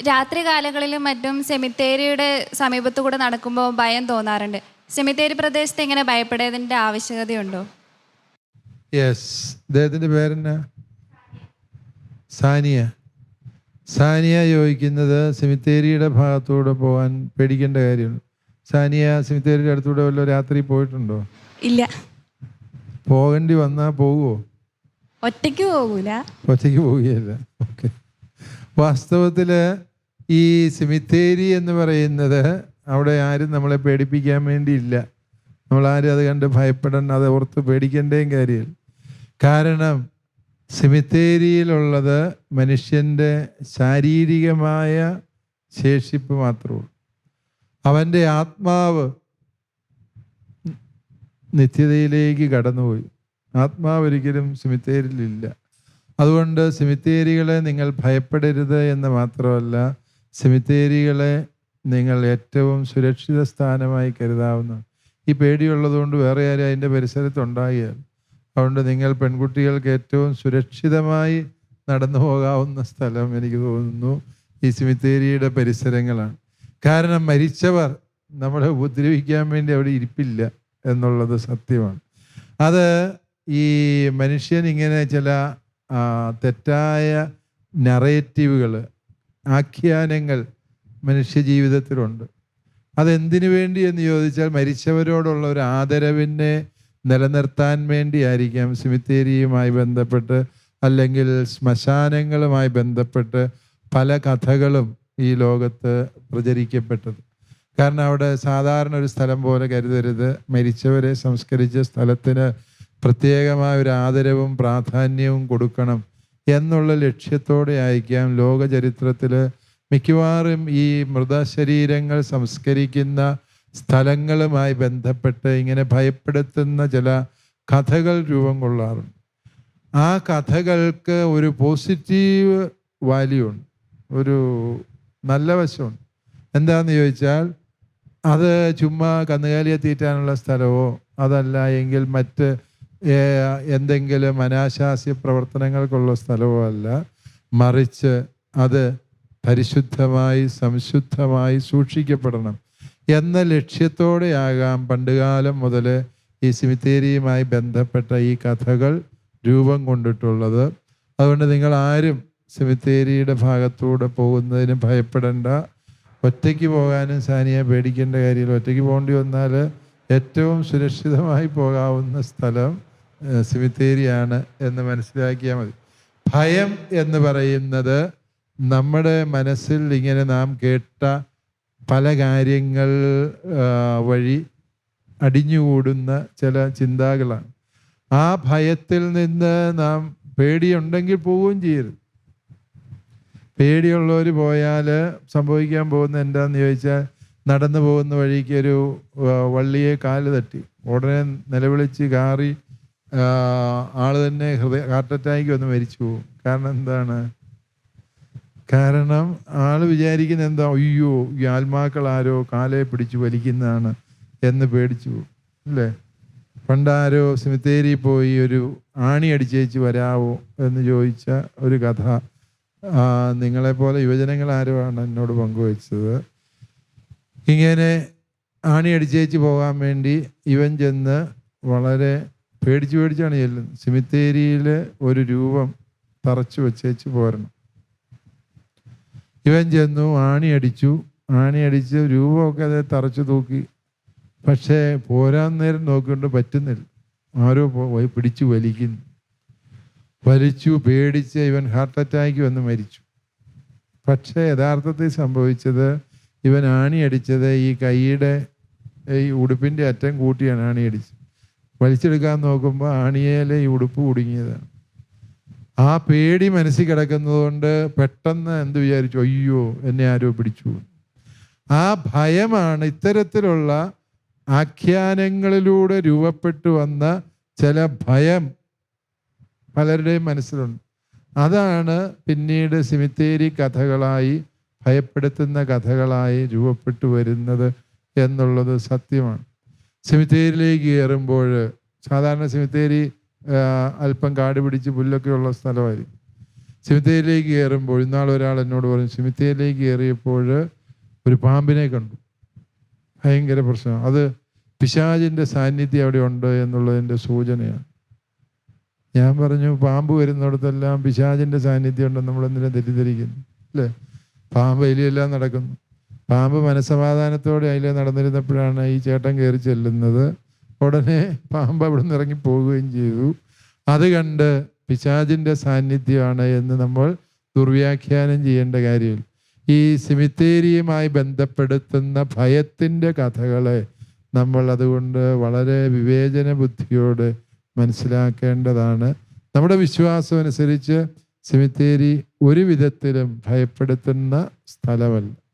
രാത്രി കാലങ്ങളിലും മറ്റും സെമിത്തേരിയുടെ സമീപത്തു കൂടെ നടക്കുമ്പോൾ ഭയം തോന്നാറുണ്ട്. സെമിത്തേരി പ്രദേശത്ത് ഇങ്ങനെ ഭയപ്പെടേതിൻ്റെ ആവശ്യകതയുണ്ടോ? യെസ്. അദ്ദേഹത്തിൻ്റെ പേരെന്നാ? സാനിയ. സാനിയ ചോദിക്കുന്നത് സെമിത്തേരിയുടെ ഭാഗത്തൂടെ പോകാൻ പേടിക്കേണ്ട കാര്യമുണ്ട്. സാനിയ സെമിത്തേരിയുടെ അടുത്തൂടെ വല്ല രാത്രി പോയിട്ടുണ്ടോ? ഇല്ല. പോകേണ്ടി വന്നാൽ പോകുമോ? ഒറ്റയ്ക്ക് പോകൂല. ഒറ്റയ്ക്ക് പോവുകയല്ല. ഓക്കെ. വാസ്തവത്തിൽ ഈ സെമിത്തേരി എന്ന് പറയുന്നത് അവിടെ ആരും നമ്മളെ പേടിപ്പിക്കാൻ വേണ്ടിയില്ല. നമ്മളാരും അത് കണ്ട് ഭയപ്പെടേണ്ട, അത് ഓർത്ത് പേടിക്കേണ്ടേയും കാര്യമില്ല. കാരണം സെമിത്തേരിയിലുള്ളത് മനുഷ്യൻ്റെ ശാരീരികമായ ശേഷിപ്പ് മാത്രമേ ഉള്ളൂ. അവൻ്റെ ആത്മാവ് നിത്യതയിലേക്ക് കടന്നുപോയി. ആത്മാവ് ഒരിക്കലും സെമിത്തേരിയിലില്ല. അതുകൊണ്ട് സെമിത്തേരികളെ നിങ്ങൾ ഭയപ്പെടരുത് എന്ന് മാത്രമല്ല, സെമിത്തേരികളെ നിങ്ങൾ ഏറ്റവും സുരക്ഷിത സ്ഥാനമായി കരുതാവുന്ന. ഈ പേടിയുള്ളതുകൊണ്ട് വേറെ ആരും അതിൻ്റെ പരിസരത്തുണ്ടാകുകയാണ്. അതുകൊണ്ട് നിങ്ങൾ പെൺകുട്ടികൾക്ക് ഏറ്റവും സുരക്ഷിതമായി നടന്നു പോകാവുന്ന സ്ഥലം എനിക്ക് തോന്നുന്നു ഈ സെമിത്തേരിയുടെ പരിസരങ്ങളാണ്. കാരണം മരിച്ചവർ നമ്മളെ ഉപദ്രവിക്കാൻ വേണ്ടി അവിടെ ഇരിപ്പില്ല എന്നുള്ളത് സത്യമാണ്. അത് ഈ മനുഷ്യൻ ഇങ്ങനെ ചില തെറ്റായ നറേറ്റീവുകൾ, ആഖ്യാനങ്ങൾ മനുഷ്യ ജീവിതത്തിലുണ്ട്. അതെന്തിനു വേണ്ടി എന്ന് ചോദിച്ചാൽ മരിച്ചവരോടുള്ള ഒരു ആദരവിനെ നിലനിർത്താൻ വേണ്ടിയായിരിക്കാം സെമിത്തേരിയുമായി ബന്ധപ്പെട്ട് അല്ലെങ്കിൽ ശ്മശാനങ്ങളുമായി ബന്ധപ്പെട്ട് പല കഥകളും ഈ ലോകത്ത് പ്രചരിക്കപ്പെട്ടത്. കാരണം അവിടെ സാധാരണ ഒരു സ്ഥലം പോലെ കരുതരുത്. മരിച്ചവരെ സംസ്കരിച്ച സ്ഥലത്തിന് പ്രത്യേകമായ ഒരു ആദരവും പ്രാധാന്യവും കൊടുക്കണം എന്നുള്ള ലക്ഷ്യത്തോടെ ആയിരിക്കാം ലോക ചരിത്രത്തിൽ മിക്കവാറും ഈ മൃതശരീരങ്ങൾ സംസ്കരിക്കുന്ന സ്ഥലങ്ങളുമായി ബന്ധപ്പെട്ട് ഇങ്ങനെ ഭയപ്പെടുത്തുന്ന ചില കഥകൾ രൂപം കൊള്ളാറുണ്ട്. ആ കഥകൾക്ക് ഒരു പോസിറ്റീവ് വാല്യൂ ഉണ്ട്, ഒരു നല്ല വശമുണ്ട്. എന്താണെന്ന് ചോദിച്ചാൽ അത് ചുമ്മാ കന്നുകാലിയെ തീറ്റാനുള്ള സ്ഥലമോ അതല്ല എങ്കിൽ മറ്റ് എന്തെങ്കിലും അനാശാസ്യ പ്രവർത്തനങ്ങൾക്കുള്ള സ്ഥലമോ അല്ല, മറിച്ച് അത് പരിശുദ്ധമായി സംശുദ്ധമായി സൂക്ഷിക്കപ്പെടണം എന്ന ലക്ഷ്യത്തോടെയാകാം പണ്ടുകാലം മുതൽ ഈ സെമിത്തേരിയുമായി ബന്ധപ്പെട്ട ഈ കഥകൾ രൂപം കൊണ്ടിട്ടുള്ളത്. അതുകൊണ്ട് നിങ്ങൾ ആരും സെമിത്തേരിയുടെ ഭാഗത്തൂടെ പോകുന്നതിന് ഭയപ്പെടേണ്ട. ഒറ്റയ്ക്ക് പോകാനും സാനിയെ പേടിക്കേണ്ട കാര്യമില്ല. ഒറ്റയ്ക്ക് പോകേണ്ടി വന്നാൽ ഏറ്റവും സുരക്ഷിതമായി പോകാവുന്ന സ്ഥലം സെമിത്തേരിയാണ് എന്ന് മനസ്സിലാക്കിയാൽ മതി. ഭയം എന്ന് പറയുന്നത് നമ്മുടെ മനസ്സിൽ ഇങ്ങനെ നാം കേട്ട പല കാര്യങ്ങൾ വഴി അടിഞ്ഞുകൂടുന്ന ചില ചിന്തകളാണ്. ആ ഭയത്തിൽ നിന്ന് നാം പേടിയുണ്ടെങ്കിൽ പോവുകയും ചെയ്യരുത്. പേടിയുള്ളവർ പോയാൽ സംഭവിക്കാൻ പോകുന്ന എന്താണെന്ന് ചോദിച്ചാൽ, നടന്നു പോകുന്ന വഴിക്ക് ഒരു വള്ളിയെ കാല് തട്ടി ഉടനെ നിലവിളിച്ച് കാറി ആൾ തന്നെ ഹാർട്ട് അറ്റാക്ക് വന്ന് മരിച്ചു പോകും. കാരണം എന്താണ്? കാരണം ആൾ വിചാരിക്കുന്ന എന്താ, അയ്യോ ഈ ആത്മാക്കൾ ആരോ കാലെ പിടിച്ച് വലിക്കുന്നതാണ് എന്ന് പേടിച്ചു പോകും അല്ലേ? പണ്ടാരോ സെമിത്തേരി പോയി ഒരു ആണി അടിച്ചേച്ച് വരാവോ എന്ന് ചോദിച്ച ഒരു കഥ നിങ്ങളെപ്പോലെ യുവജനങ്ങൾ ആരോ ആണ് എന്നോട് പങ്കുവച്ചത്. ഇങ്ങനെ ആണി അടിച്ചേച്ച് പോകാൻ വേണ്ടി ഇവൻ ചെന്ന് വളരെ പേടിച്ചാണ് ചെല്ലുന്നത്. സെമിത്തേരിയിൽ ഒരു രൂപം തറച്ചു വെച്ചേച്ച് പോരണം. ഇവൻ ചെന്നു ആണി അടിച്ച് രൂപമൊക്കെ അത് തറച്ചു തൂക്കി. പക്ഷേ പോരാൻ നേരം നോക്കിക്കൊണ്ട് പറ്റുന്നില്ല. ആരോ പിടിച്ചു വലിച്ചു പേടിച്ച് ഇവൻ ഹാർട്ട് അറ്റാക്ക് വന്ന് മരിച്ചു. പക്ഷേ യഥാർത്ഥത്തിൽ സംഭവിച്ചത്, ഇവൻ ആണി അടിച്ചത് ഈ കൈയുടെ ഈ ഉടുപ്പിൻ്റെ അറ്റം കൂട്ടിയാണ് ആണി അടിച്ചത്. വലിച്ചെടുക്കാൻ നോക്കുമ്പോൾ ആണിയേലെ ഈ ഉടുപ്പ് കുടുങ്ങിയതാണ്. ആ പേടി മനസ്സിൽ കിടക്കുന്നതുകൊണ്ട് പെട്ടെന്ന് എന്ത് വിചാരിച്ചു, അയ്യോ എന്നെ ആരോ പിടിച്ചു. ആ ഭയമാണ് ഇത്തരത്തിലുള്ള ആഖ്യാനങ്ങളിലൂടെ രൂപപ്പെട്ടു വന്ന ചില ഭയം പലരുടെയും മനസ്സിലുണ്ട്. അതാണ് പിന്നീട് സെമിത്തേരി കഥകളായി, ഭയപ്പെടുത്തുന്ന കഥകളായി രൂപപ്പെട്ടു വരുന്നത് എന്നുള്ളത് സത്യമാണ്. സെമിത്തേരിയിലേക്ക് കയറുമ്പോൾ സാധാരണ സെമിത്തേരി അല്പം കാട് പിടിച്ച് പുല്ലൊക്കെ ഉള്ള സ്ഥലമായിരിക്കും. സെമിത്തേരിയിലേക്ക് കയറുമ്പോൾ ഇന്നാൾ ഒരാൾ എന്നോട് പറഞ്ഞു, സെമിത്തേരിയിലേക്ക് കയറിയപ്പോൾ ഒരു പാമ്പിനെ കണ്ടു. ഭയങ്കര പ്രശ്നം. അത് പിശാചിൻ്റെ സാന്നിധ്യം അവിടെ ഉണ്ട് എന്നുള്ളതിൻ്റെ സൂചനയാണ്. ഞാൻ പറഞ്ഞു, പാമ്പ് വരുന്നിടത്തെല്ലാം പിശാചിൻ്റെ സാന്നിധ്യം ഉണ്ടെന്ന് നമ്മളെന്തിനാ തെറ്റിദ്ധരിക്കുന്നു അല്ലേ? പാമ്പ് എലിയെല്ലാം നടക്കുന്നു. പാമ്പ് മനസ്സമാധാനത്തോടെ അതിൽ നടന്നിരുന്നപ്പോഴാണ് ഈ ചേട്ടൻ കയറി ചെല്ലുന്നത്. ഉടനെ പാമ്പ് അവിടെ നിന്ന് ഇറങ്ങി പോവുകയും ചെയ്തു. അത് കണ്ട് പിശാചിൻ്റെ സാന്നിധ്യമാണ് എന്ന് നമ്മൾ ദുർവ്യാഖ്യാനം ചെയ്യേണ്ട കാര്യമില്ല. ഈ സെമിത്തേരിയുമായി ബന്ധപ്പെടുത്തുന്ന ഭയത്തിൻ്റെ കഥകളെ നമ്മൾ അതുകൊണ്ട് വളരെ വിവേചന ബുദ്ധിയോടെ മനസ്സിലാക്കേണ്ടതാണ്. നമ്മുടെ വിശ്വാസം അനുസരിച്ച് സെമിത്തേരി ഒരു വിധത്തിലും ഭയപ്പെടുത്തുന്ന സ്ഥലമല്ല.